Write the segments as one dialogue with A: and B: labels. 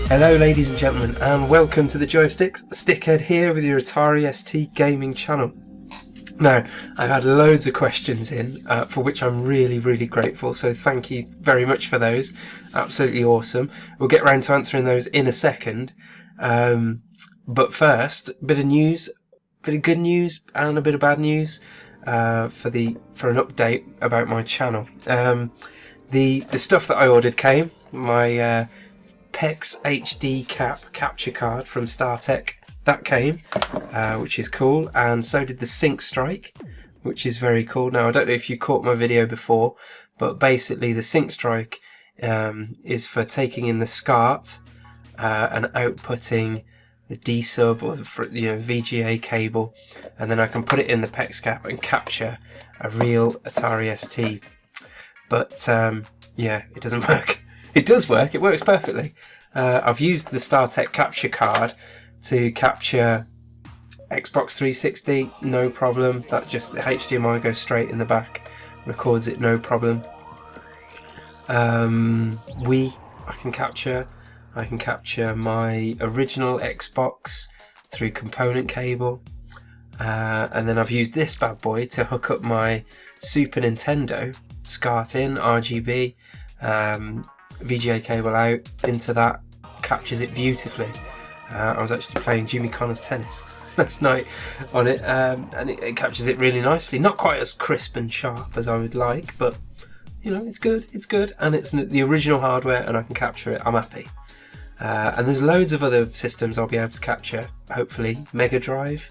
A: Hello ladies and gentlemen, and welcome to the Joysticks. Stickhead here with your Atari ST gaming channel. Now, I've had loads of questions in, for which I'm really grateful, so thank you very much for those. Absolutely awesome. We'll get round to answering those in a second. But first, a bit of news, a bit of good news and a bit of bad news for an update about my channel. The stuff that I ordered came, my PEX HD capture card from StarTech, that came, which is cool, and so did the Sync Strike, which is very cool. Now, I don't know if you caught my video before, but basically the Sync Strike is for taking in the SCART and outputting the D-sub or the VGA cable, and then I can put it in the PEX cap and capture a real Atari ST. But yeah, it doesn't work. It does work, it works perfectly. I've used the StarTech capture card to capture Xbox 360, no problem. That just, the HDMI goes straight in the back, records it no problem. Wii, I can capture my original Xbox through component cable. And then I've used this bad boy to hook up my Super Nintendo, SCART in, RGB, VGA cable out into that, captures it beautifully. I was actually playing Jimmy Connor's tennis last night on it, and it captures it really nicely. Not quite as crisp and sharp as I would like, but you know, it's good, and it's the original hardware and I can capture it, I'm happy. And there's loads of other systems I'll be able to capture, hopefully. Mega Drive,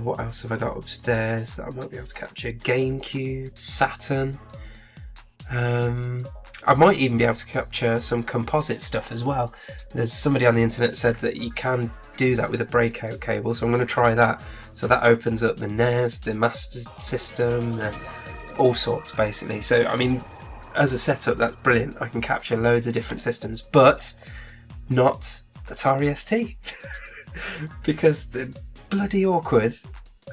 A: what else have I got upstairs that I might be able to capture? GameCube, Saturn. I might even be able to capture some composite stuff as well. There's somebody on the internet said that you can do that with a breakout cable, so I'm going to try that. So that opens up the NES, the Master System, all sorts basically. So I mean, as a setup, that's brilliant. I can capture loads of different systems, but not Atari ST because the bloody awkward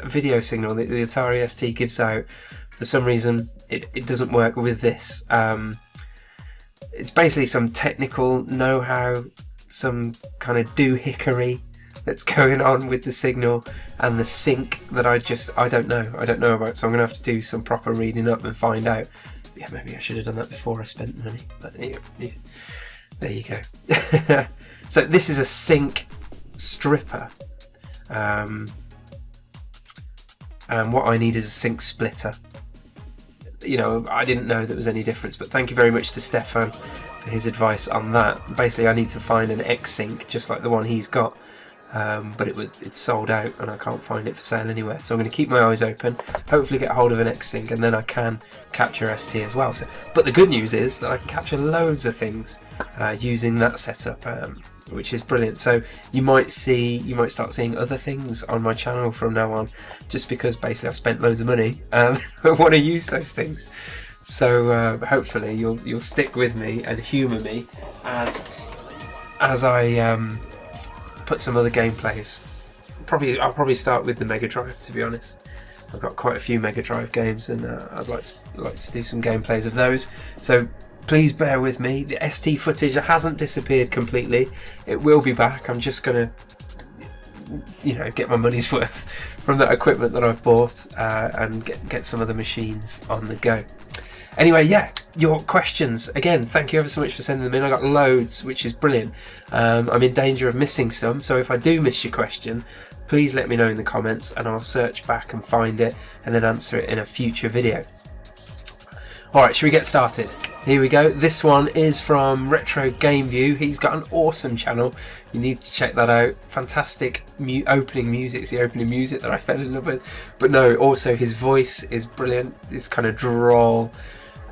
A: video signal that the Atari ST gives out, for some reason it doesn't work with this. It's basically some technical know-how, some kind of doohickery that's going on with the signal and the sync that I don't know about, so I'm going to have to do some proper reading up and find out. Yeah, maybe I should have done that before I spent money, but yeah, there you go. So this is a sync stripper, and what I need is a sync splitter. You know, I didn't know there was any difference, but thank you very much to Stefan for his advice on that. Basically, I need to find an X-Sync just like the one he's got, but it's sold out and I can't find it for sale anywhere. So I'm going to keep my eyes open, hopefully get hold of an X-Sync, and then I can capture ST as well. But the good news is that I can capture loads of things using that setup, which is brilliant. So you might start seeing other things on my channel from now on, just because basically I've spent loads of money and I want to use those things. So hopefully you'll stick with me and humour me as I put some other gameplays. I'll probably start with the Mega Drive, to be honest. I've got quite a few Mega Drive games, and I'd like to do some gameplays of those. So please bear with me. The ST footage hasn't disappeared completely. It will be back. I'm just gonna, get my money's worth from that equipment that I've bought, and get some of the machines on the go. Anyway, yeah, your questions. Again, thank you ever so much for sending them in. I got loads, which is brilliant. I'm in danger of missing some, so if I do miss your question, please let me know in the comments and I'll search back and find it and then answer it in a future video. Alright, should we get started? Here we go. This one is from Retro Game View. He's got an awesome channel. You need to check that out. Fantastic opening music. It's the opening music that I fell in love with. But no, also his voice is brilliant. It's kind of drawl.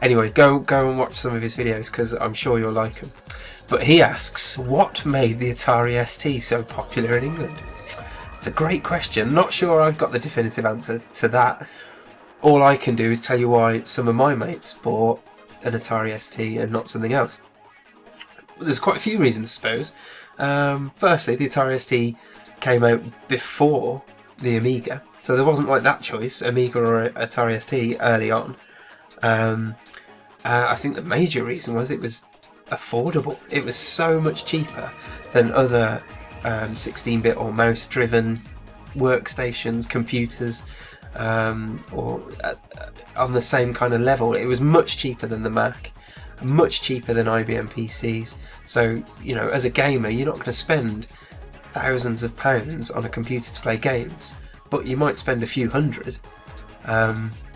A: Anyway, go and watch some of his videos because I'm sure you'll like them. But he asks, what made the Atari ST so popular in England? It's a great question. Not sure I've got the definitive answer to that. All I can do is tell you why some of my mates bought an Atari ST and not something else. There's quite a few reasons, I suppose. Firstly, the Atari ST came out before the Amiga. So there wasn't like that choice, Amiga or Atari ST early on. I think the major reason was it was affordable. It was so much cheaper than other 16-bit or mouse-driven workstations, computers, or on the same kind of level. It was much cheaper than the Mac, much cheaper than IBM PCs. So, you know, as a gamer, you're not going to spend thousands of pounds on a computer to play games, but you might spend a few hundred.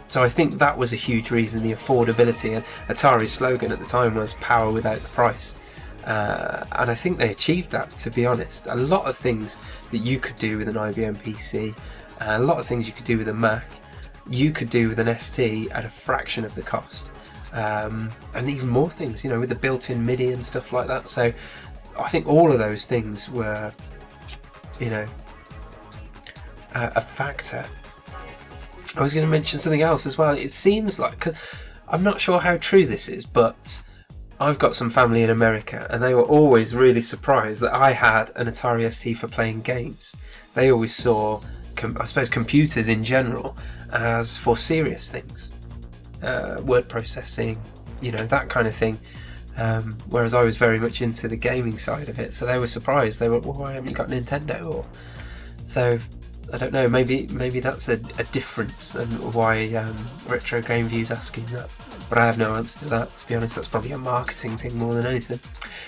A: So I think that was a huge reason, the affordability. And Atari's slogan at the time was "power without the price," and I think they achieved that, to be honest. A lot of things that you could do with an IBM PC, a lot of things you could do with a Mac, you could do with an ST at a fraction of the cost, and even more things, you know, with the built-in MIDI and stuff like that. So I think all of those things were, you know, a factor. I was going to mention something else as well. It seems like, because I'm not sure how true this is, but I've got some family in America, and they were always really surprised that I had an Atari ST for playing games. They always saw, I suppose, computers in general as for serious things, word processing, you know, that kind of thing. Whereas I was very much into the gaming side of it, so they were surprised. They were, well, why haven't you got a Nintendo? Or so. I don't know, maybe that's a difference, and why Retro Game View's asking that. But I have no answer to that, to be honest. That's probably a marketing thing more than anything.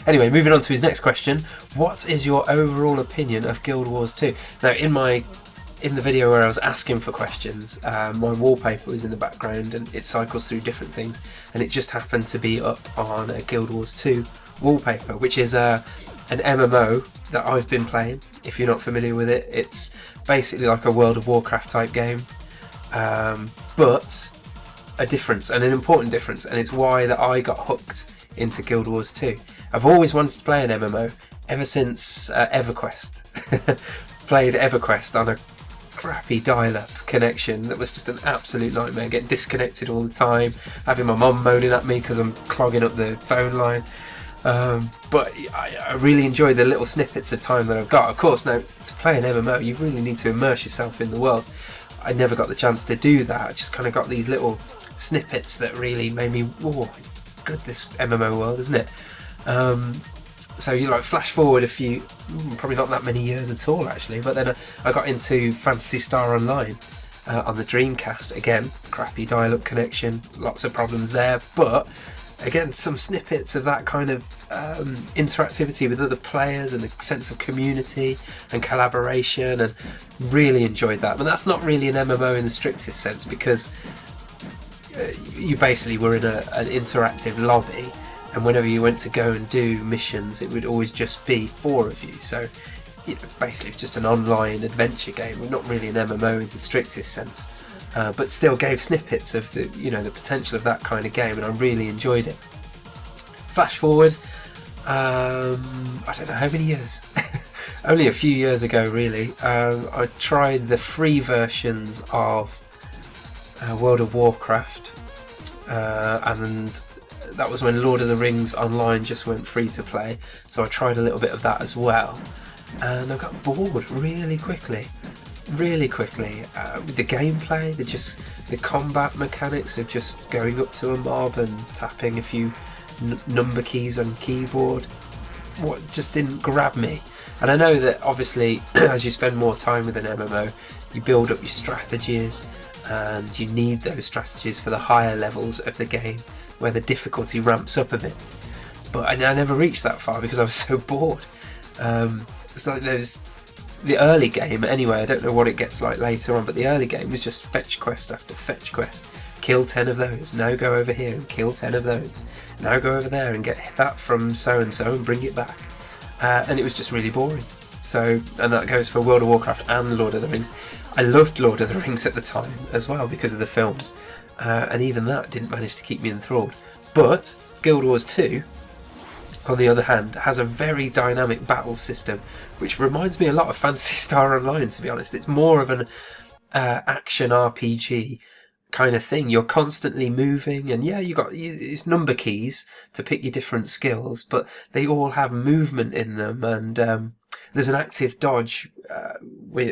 A: Anyway, moving on to his next question. What is your overall opinion of Guild Wars 2? Now, in the video where I was asking for questions, my wallpaper was in the background, and it cycles through different things, and it just happened to be up on a Guild Wars 2 wallpaper, which is an MMO that I've been playing. If you're not familiar with it, it's basically like a World of Warcraft type game, but a difference, and an important difference, and it's why that I got hooked into Guild Wars 2. I've always wanted to play an MMO ever since EverQuest. Played EverQuest on a crappy dial-up connection that was just an absolute nightmare, getting disconnected all the time, having my mum moaning at me because I'm clogging up the phone line. But I really enjoy the little snippets of time that I've got. Of course, now, to play an MMO, you really need to immerse yourself in the world. I never got the chance to do that. I just kind of got these little snippets that really made me, whoa, it's good, this MMO world, isn't it? So you like flash forward a few, probably not that many years at all actually, but then I got into Phantasy Star Online on the Dreamcast. Again, crappy dial-up connection, lots of problems there, but again, some snippets of that kind of interactivity with other players and a sense of community and collaboration, and really enjoyed that. But that's not really an MMO in the strictest sense, because you basically were in an interactive lobby, and whenever you went to go and do missions, it would always just be 4 of you. So basically it's just an online adventure game, not really an MMO in the strictest sense. But still gave snippets of the potential of that kind of game, and I really enjoyed it. Flash forward, I don't know how many years, only a few years ago really, I tried the free versions of World of Warcraft, and that was when Lord of the Rings Online just went free to play, so I tried a little bit of that as well, and I got bored really quickly with the gameplay. The combat mechanics of just going up to a mob and tapping a few number keys on keyboard, what just didn't grab me. And I know that obviously as you spend more time with an MMO, you build up your strategies, and you need those strategies for the higher levels of the game where the difficulty ramps up a bit. But I never reached that far because I was so bored. It's like the early game anyway, I don't know what it gets like later on, but the early game was just fetch quest after fetch quest. Kill 10 of those, now go over here and kill 10 of those, now go over there and get that from so and so and bring it back, and it was just really boring. So, and that goes for World of Warcraft and Lord of the Rings. I loved Lord of the Rings at the time as well because of the films, and even that didn't manage to keep me enthralled. But Guild Wars 2, on the other hand, has a very dynamic battle system, which reminds me a lot of Phantasy Star Online, to be honest. It's more of an action RPG kind of thing. You're constantly moving, and yeah, it's number keys to pick your different skills, but they all have movement in them, and there's an active dodge.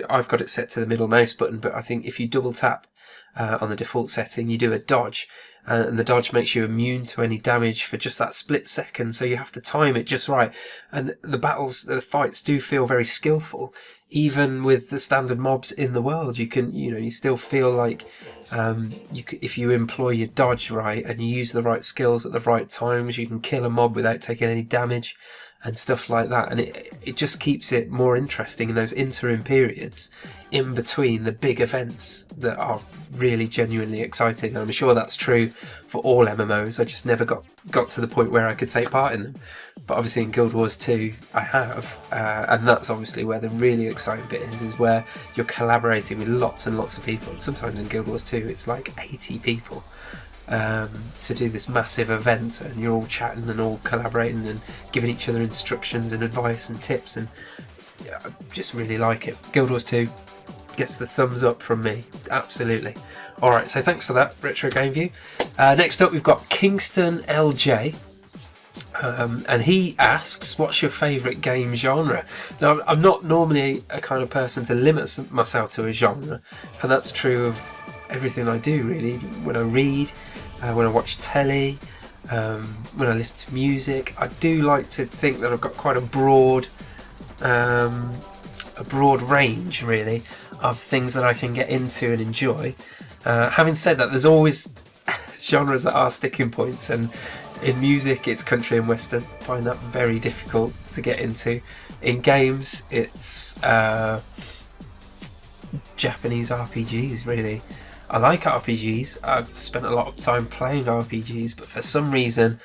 A: I've got it set to the middle mouse button, but I think if you double tap on the default setting, you do a dodge, and the dodge makes you immune to any damage for just that split second, so you have to time it just right. And the fights do feel very skillful. Even with the standard mobs in the world, you still feel like if you employ your dodge right and you use the right skills at the right times, you can kill a mob without taking any damage and stuff like that. And it just keeps it more interesting in those interim periods in between the big events that are really genuinely exciting. And I'm sure that's true for all MMOs. I just never got to the point where I could take part in them. But obviously in Guild Wars 2 I have, and that's obviously where the really exciting bit is where you're collaborating with lots and lots of people. And sometimes in Guild Wars 2 it's like 80 people to do this massive event, and you're all chatting and all collaborating and giving each other instructions and advice and tips, and I just really like it. Guild Wars 2 gets the thumbs up from me, absolutely. Alright, so thanks for that, Retro Game View. Next up we've got Kingston LJ. And he asks, what's your favourite game genre? Now, I'm not normally a kind of person to limit myself to a genre, and that's true of everything I do really. When I read, when I watch telly, when I listen to music, I do like to think that I've got quite a broad range really of things that I can get into and enjoy. Having said that, there's always genres that are sticking points, and in music it's country and western. I find that very difficult to get into. In games it's Japanese RPGs really. I like RPGs, I've spent a lot of time playing RPGs, but for some reason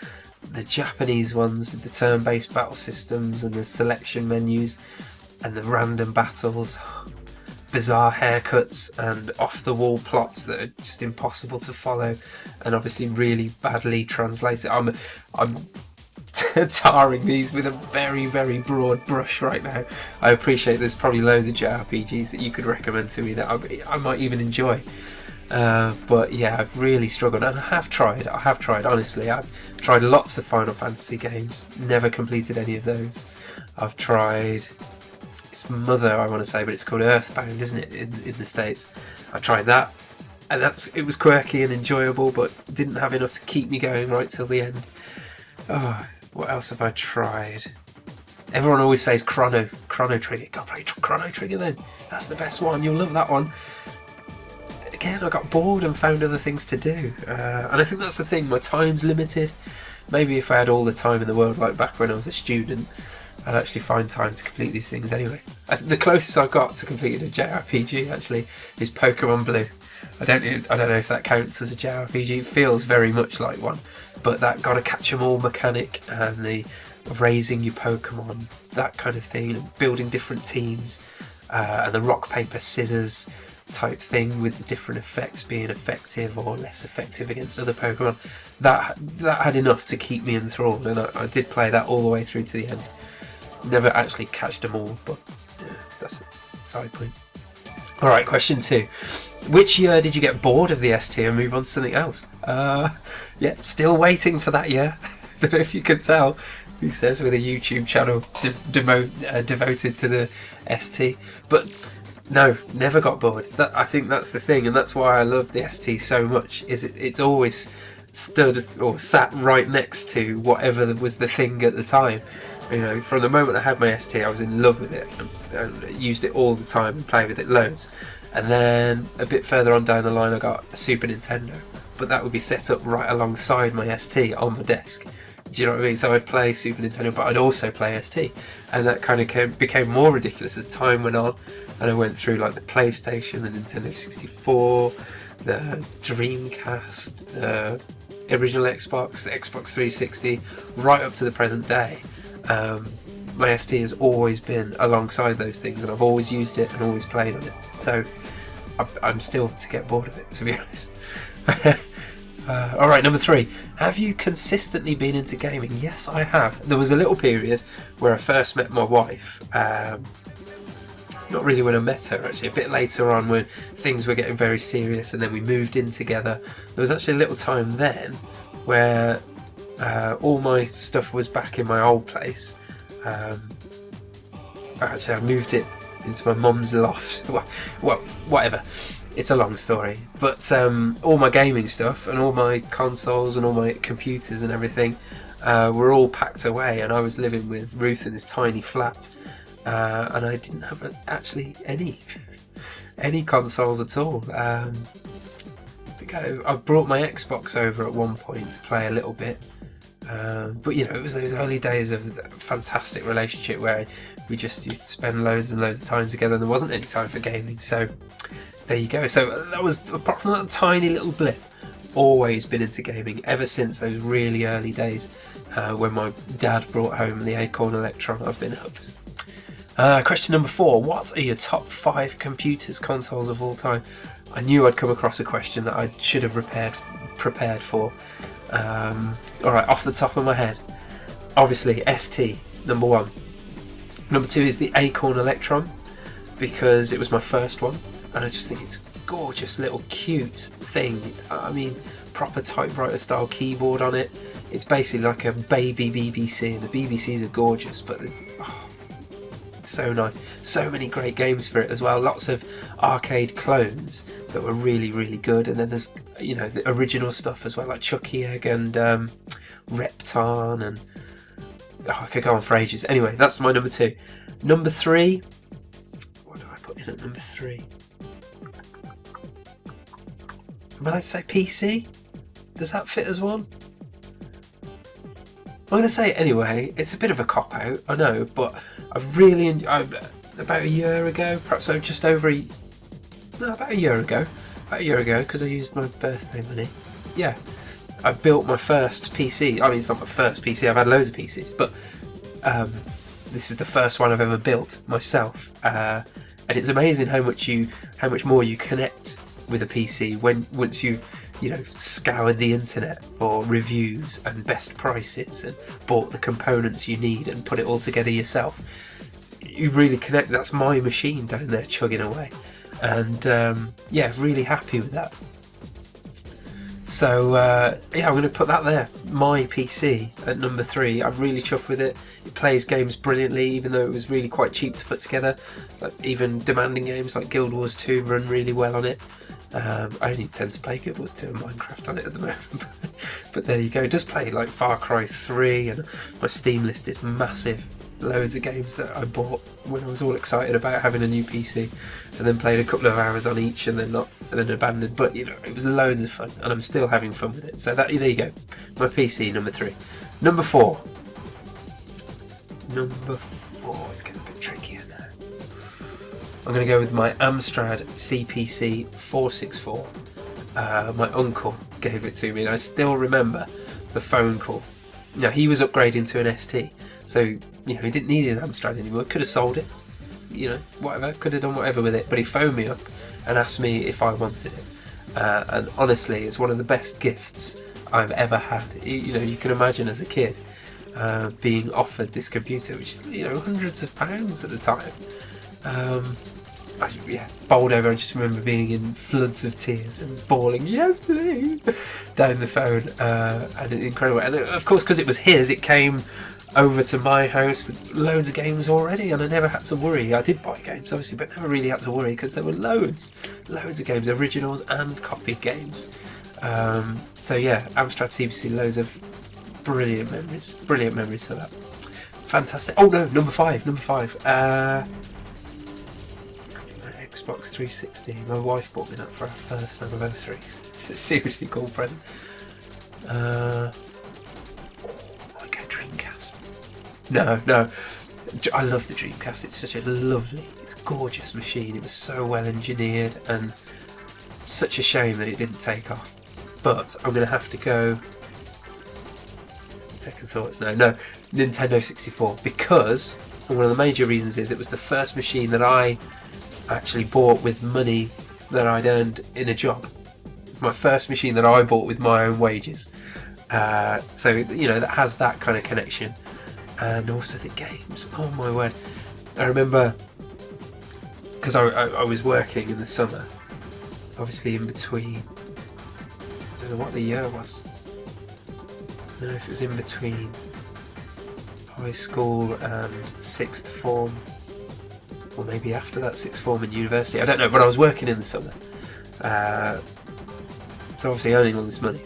A: the Japanese ones with the turn-based battle systems and the selection menus and the random battles, bizarre haircuts and off-the-wall plots that are just impossible to follow and obviously really badly translated. I'm tarring these with a very, very broad brush right now. I appreciate there's probably loads of JRPGs that you could recommend to me that I might even enjoy. But yeah, I've really struggled, and I have tried honestly. I've tried lots of Final Fantasy games, never completed any of those. I've tried its mother, I want to say, but it's called Earthbound, isn't it, in the States? I tried that, and it was quirky and enjoyable, but didn't have enough to keep me going right till the end. Oh, what else have I tried? Everyone always says Chrono Trigger. Go play Chrono Trigger then. That's the best one. You'll love that one. Again, I got bored and found other things to do, and I think that's the thing. My time's limited. Maybe if I had all the time in the world, like back when I was a student, I'd actually find time to complete these things anyway. The closest I've got to completing a JRPG actually is Pokemon Blue. I don't know if that counts as a JRPG. It feels very much like one, but that gotta catch 'em all mechanic and the raising your Pokemon, that kind of thing, and building different teams, and the rock paper scissors type thing with the different effects being effective or less effective against other Pokemon. That had enough to keep me enthralled, and I did play that all the way through to the end. Never actually catched them all, but yeah, that's a side point. Alright, question 2. Which year did you get bored of the ST and move on to something else? Yeah, still waiting for that year. Don't know if you can tell. Who says, with a YouTube channel devoted to the ST. But no, never got bored. I think that's the thing, and that's why I love the ST so much. Is it's always stood or sat right next to whatever was the thing at the time. You know, from the moment I had my ST, I was in love with it and used it all the time and played with it loads. And then a bit further on down the line, I got a Super Nintendo, but that would be set up right alongside my ST on the desk. Do you know what I mean? So I'd play Super Nintendo, but I'd also play ST, and that kind of became more ridiculous as time went on. And I went through like the PlayStation, the Nintendo 64, the Dreamcast, the original Xbox, the Xbox 360, right up to the present day. My ST has always been alongside those things, and I've always used it and always played on it. So I'm still to get bored of it, to be honest. Alright, number 3. Have you consistently been into gaming? Yes, I have. There was a little period where I first met my wife. Not really when I met her, actually. A bit later on when things were getting very serious and then we moved in together. There was actually a little time then where all my stuff was back in my old place. Actually, I moved it into my mum's loft. Well, whatever. It's a long story. But all my gaming stuff and all my consoles and all my computers and everything were all packed away, and I was living with Ruth in this tiny flat, and I didn't have actually any consoles at all. I brought my Xbox over at one point to play a little bit, but it was those early days of a fantastic relationship where we just used to spend loads and loads of time together, and there wasn't any time for gaming. So there you go. So that was, apart from that tiny little blip, always been into gaming ever since those really early days when my dad brought home the Acorn Electron. I've been hooked. Question number 4. What are your top 5 computers, consoles of all time? I knew I'd come across a question that I should have prepared for. Alright, off the top of my head, obviously ST, number 1. Number 2 is the Acorn Electron, because it was my first one, and I just think it's a gorgeous little cute thing. I mean, proper typewriter style keyboard on it. It's basically like a baby BBC, and the BBCs are gorgeous, but it's so nice. So many great games for it as well. Lots of arcade clones that were really, really good, and then there's the original stuff as well, like Chucky Egg and Repton, and I could go on for ages. Anyway, that's my number 2. Number 3, what do I put in at number 3? Am I allowed to say PC? Does that fit as one? I'm going to say it anyway. It's a bit of a cop-out, I know, but I really about a year ago, perhaps just over about a year ago, because I used my birthday money. Yeah, I built my first PC. I mean, it's not my first PC, I've had loads of PCs, but this is the first one I've ever built myself. And it's amazing how much more you connect with a PC once you scoured the internet for reviews and best prices and bought the components you need and put it all together yourself. You really connect. That's my machine down there chugging away, and really happy with that. So I'm going to put that there, my PC, at number 3. I'm really chuffed with it. It plays games brilliantly, even though it was really quite cheap to put together. Like, even demanding games like Guild Wars 2 run really well on it. I only tend to play Guild Wars 2 and Minecraft on it at the moment, but there you go. It does play like Far Cry 3, and my Steam list is massive. Loads of games that I bought when I was all excited about having a new PC, and then played a couple of hours on each and then abandoned. But it was loads of fun, and I'm still having fun with it. So there you go. My PC, number 3. Number 4. It's getting a bit trickier now. I'm going to go with my Amstrad CPC 464. My uncle gave it to me, and I still remember the phone call. Now, he was upgrading to an ST, so he didn't need his Amstrad anymore. Could have sold it, whatever. Could have done whatever with it. But he phoned me up and asked me if I wanted it. And honestly, it's one of the best gifts I've ever had. You can imagine as a kid being offered this computer, which is hundreds of pounds at the time. I bowled over. I just remember being in floods of tears and bawling, "Yes, please," down the phone, and it's incredible. And of course, because it was his, it came over to my house with loads of games already, and I never had to worry. I did buy games, obviously, but never really had to worry because there were loads of games, originals and copied games. Amstrad CPC, loads of brilliant memories for that. Fantastic. Oh no, number 5. Xbox 360. My wife bought me that for our first anniversary. It's a seriously cool present. Dreamcast. No. I love the Dreamcast. It's such a it's a gorgeous machine. It was so well engineered, and such a shame that it didn't take off. But I'm going to have to go. Second thoughts. No. Nintendo 64, because one of the major reasons is it was the first machine that I actually bought with money that I'd earned in a job. My first machine that I bought with my own wages. So that has that kind of connection, and also the games. Oh my word! I remember because I was working in the summer, obviously in between. I don't know what the year was. I don't know if it was in between high school and 6th form. or maybe after that, sixth form in university. I don't know, but I was working in the summer, so obviously earning all this money.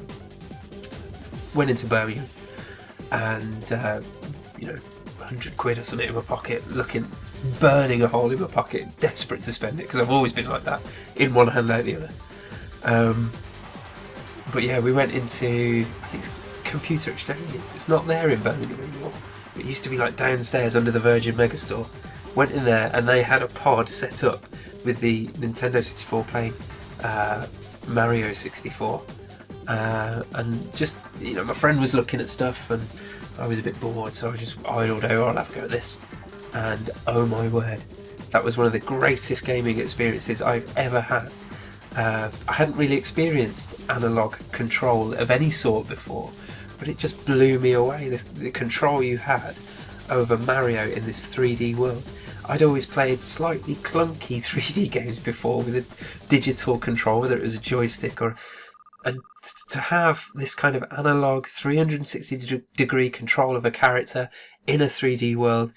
A: Went into Birmingham, and 100 quid or something in my pocket, burning a hole in my pocket, desperate to spend it, because I've always been like that, in one hand out the other. But yeah, we went into, I think it's Computer Exchange. It's not there in Birmingham anymore. It used to be like downstairs under the Virgin Megastore. Went in there and they had a pod set up with the Nintendo 64 playing Mario 64. And just, my friend was looking at stuff and I was a bit bored, so I just idled out, I'll have a go at this. And oh my word, that was one of the greatest gaming experiences I've ever had. I hadn't really experienced analog control of any sort before, but it just blew me away, the control you had over Mario in this 3D world. I'd always played slightly clunky 3D games before with a digital control, whether it was a joystick and to have this kind of analog 360 degree control of a character in a 3D world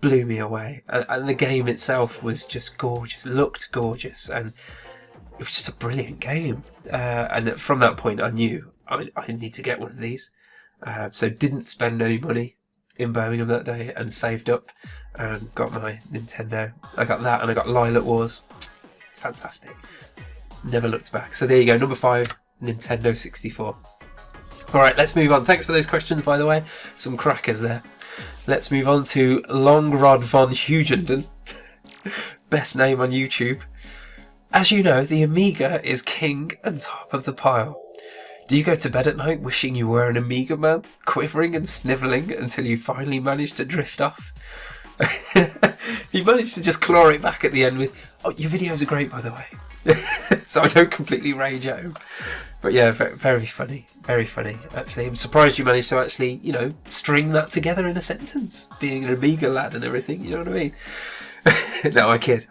A: blew me away. And the game itself was just gorgeous, looked gorgeous, and it was just a brilliant game. And from that point I knew I need to get one of these. So didn't spend any money in Birmingham that day and saved up and got my Nintendo. I got that and I got Lilac Wars. Fantastic. Never looked back. So there you go, number 5, Nintendo 64. Alright, let's move on. Thanks for those questions, by the way. Some crackers there. Let's move on to Longrod von Hugenden. Best name on YouTube. As you know, the Amiga is king and top of the pile. Do you go to bed at night wishing you were an Amiga man, quivering and snivelling until you finally manage to drift off? He managed to just claw it back at the end with, "Oh, your videos are great, by the way." So I don't completely rage at him. But yeah, very funny. Very funny, actually. I'm surprised you managed to actually, string that together in a sentence, being an Amiga lad and everything, you know what I mean? No, I kid.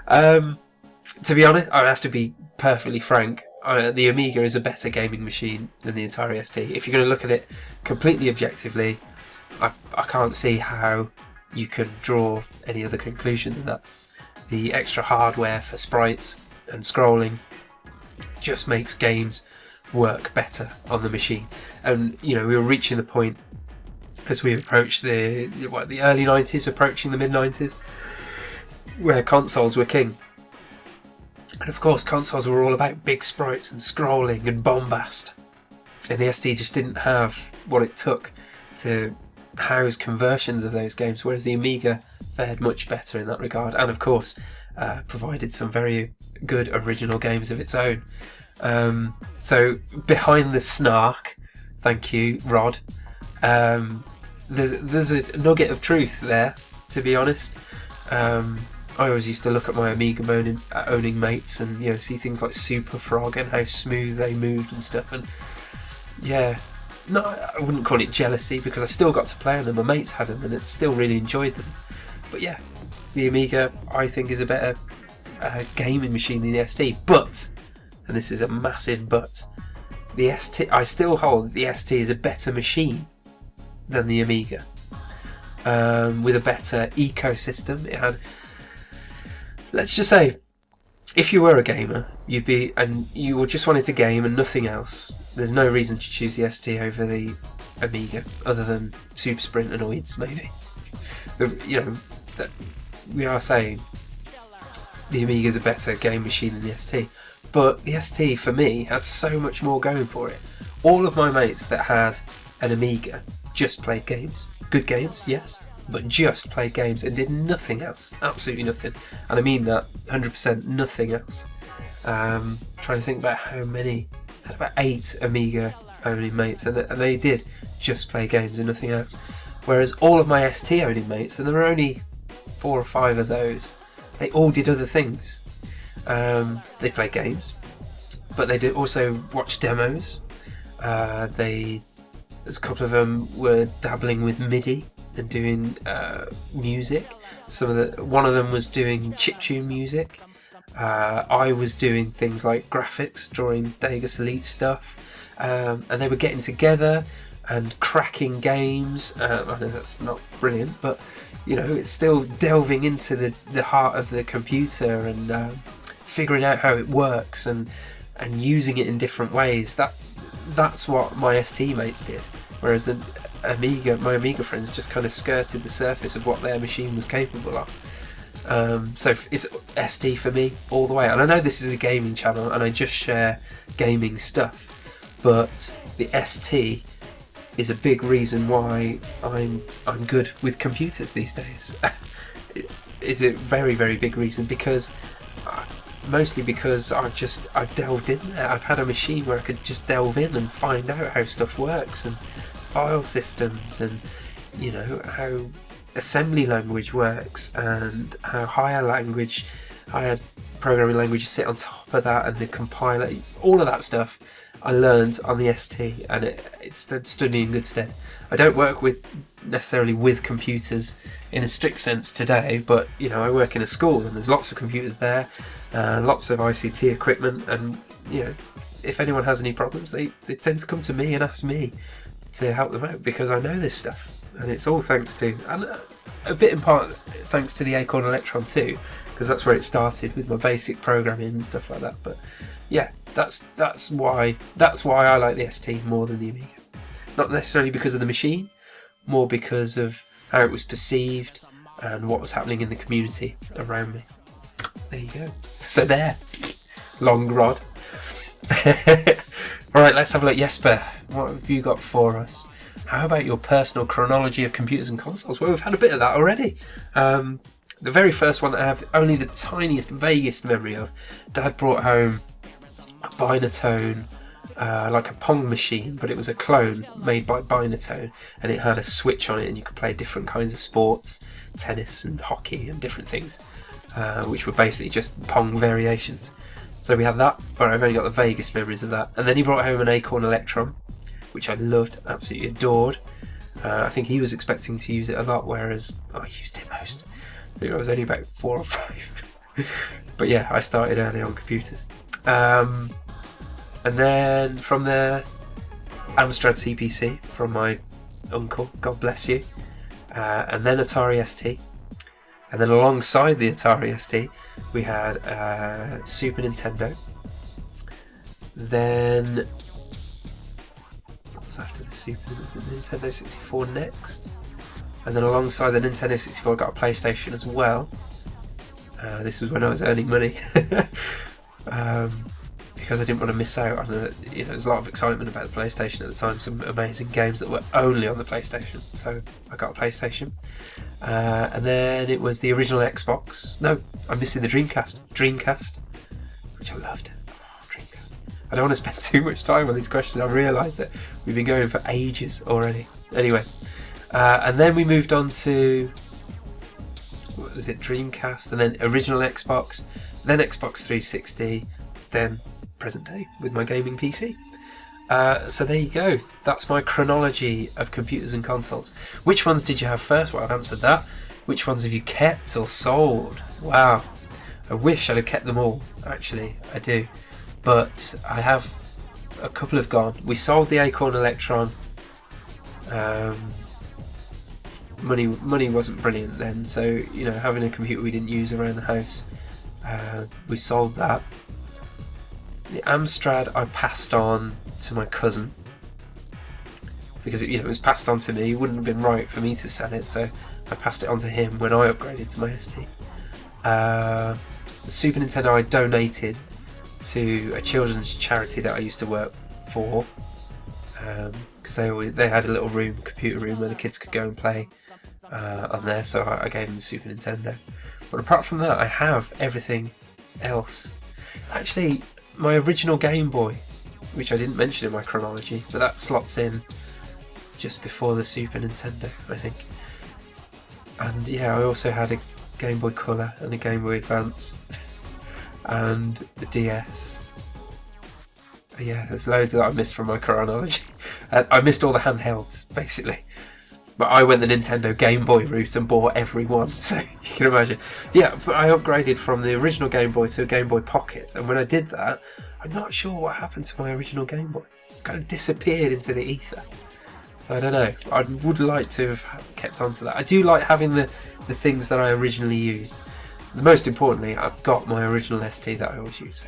A: To be honest, I have to be perfectly frank. The Amiga is a better gaming machine than the Atari ST. If you're going to look at it completely objectively, I can't see how you can draw any other conclusion than that. The extra hardware for sprites and scrolling just makes games work better on the machine. And we were reaching the point as we approached the early 90s, approaching the mid 90s, where consoles were king. And of course, consoles were all about big sprites and scrolling and bombast. And the ST just didn't have what it took to house conversions of those games, whereas the Amiga fared much better in that regard. And of course, provided some very good original games of its own. So behind the snark, thank you, Rod, there's a nugget of truth there, to be honest. I always used to look at my Amiga owning mates and see things like Super Frog and how smooth they moved and stuff, and no, I wouldn't call it jealousy because I still got to play on them. My mates had them and it still really enjoyed them. But yeah, the Amiga I think is a better gaming machine than the ST. But, and this is a massive but, the ST, I still hold the ST is a better machine than the Amiga, with a better ecosystem. It had, let's just say, if you were a gamer, you were just wanted to game and nothing else, there's no reason to choose the ST over the Amiga, other than Super Sprint annoyeds, maybe. That we are saying the Amiga is a better game machine than the ST, but the ST for me had so much more going for it. All of my mates that had an Amiga just played games, good games, yes, but just played games and did nothing else, absolutely nothing. And I mean that 100% nothing else. Trying to think about how many. I had about 8 Amiga owning mates, and they did just play games and nothing else. Whereas all of my ST owning mates, and there were only 4 or 5 of those, they all did other things. They played games, but they did also watch demos. There's a couple of them were dabbling with MIDI and doing music. One of them was doing chiptune music. I was doing things like graphics, drawing Degas Elite stuff, and they were getting together and cracking games. I know that's not brilliant, but you know, it's still delving into the heart of the computer and figuring out how it works and using it in different ways. That's what my ST mates did, whereas my Amiga friends just kind of skirted the surface of what their machine was capable of. So it's ST for me all the way. And I know this is a gaming channel and I just share gaming stuff, but the ST is a big reason why I'm good with computers these days. It's a very, very big reason, because mostly because I've delved in there. I've had a machine where I could just delve in and find out how stuff works, and file systems, and you know, how assembly language works, and how higher programming languages sit on top of that, and the compiler, all of that stuff I learned on the ST, and it stood me in good stead. I don't work necessarily with computers in a strict sense today, but you know, I work in a school and there's lots of computers there, lots of ICT equipment, and you know, if anyone has any problems, they tend to come to me and ask me to help them out, because I know this stuff, and it's all thanks to, and a bit in part thanks to the Acorn Electron too, because that's where it started with my basic programming and stuff like that. But yeah, that's why I like the ST more than the Amiga. Not necessarily because of the machine, more because of how it was perceived and what was happening in the community around me. There you go. So there, long rod. Alright, let's have a look. Jesper, what have you got for us? How about your personal chronology of computers and consoles? Well, we've had a bit of that already. The very first one that I have only the tiniest, vaguest memory of, Dad brought home a Binatone, like a Pong machine, but it was a clone made by Binatone, and it had a switch on it, and you could play different kinds of sports, tennis and hockey and different things, which were basically just Pong variations. So we had that, but I've only got the vaguest memories of that. And then he brought home an Acorn Electron, which I loved, absolutely adored. I think he was expecting to use it a lot, whereas I used it most. I think I was only about 4 or 5. But yeah, I started early on computers. And then from there, Amstrad CPC from my uncle, God bless you. And then Atari ST. And then alongside the Atari ST, we had Super Nintendo. Then, what was after the Super? Was it Nintendo 64 next? And then alongside the Nintendo 64, I got a PlayStation as well. This was when I was earning money. Because I didn't want to miss out on there's a lot of excitement about the PlayStation at the time, some amazing games that were only on the PlayStation, so I got a PlayStation. And then it was the original Xbox. No, I'm missing the Dreamcast, which I loved. Oh, Dreamcast. I don't want to spend too much time on these questions. I've realised that we've been going for ages already. Anyway, and then we moved on to, what was it, Dreamcast, and then original Xbox, then Xbox 360, then present day with my gaming PC. So there you go. That's my chronology of computers and consoles. Which ones did you have first? Well, I've answered that. Which ones have you kept or sold? Wow. I wish I'd have kept them all. Actually, I do. But I have a couple have gone. We sold the Acorn Electron. Money wasn't brilliant then, so you know, having a computer we didn't use around the house, we sold that. The Amstrad I passed on to my cousin because it was passed on to me. It wouldn't have been right for me to sell it, so I passed it on to him when I upgraded to my ST. The Super Nintendo I donated to a children's charity that I used to work for, because they had a little computer room where the kids could go and play on there, so I gave them the Super Nintendo. But apart from that, I have everything else. Actually, my original Game Boy, which I didn't mention in my chronology, but that slots in just before the Super Nintendo, I think. And yeah, I also had a Game Boy Color and a Game Boy Advance and the DS. But yeah, there's loads that I missed from my chronology. I missed all the handhelds, basically. But I went the Nintendo Game Boy route and bought every one, so you can imagine. Yeah, but I upgraded from the original Game Boy to a Game Boy Pocket, and when I did that, I'm not sure what happened to my original Game Boy. It's kind of disappeared into the ether. So I don't know. I would like to have kept on to that. I do like having the things that I originally used. Most importantly, I've got my original ST that I always use.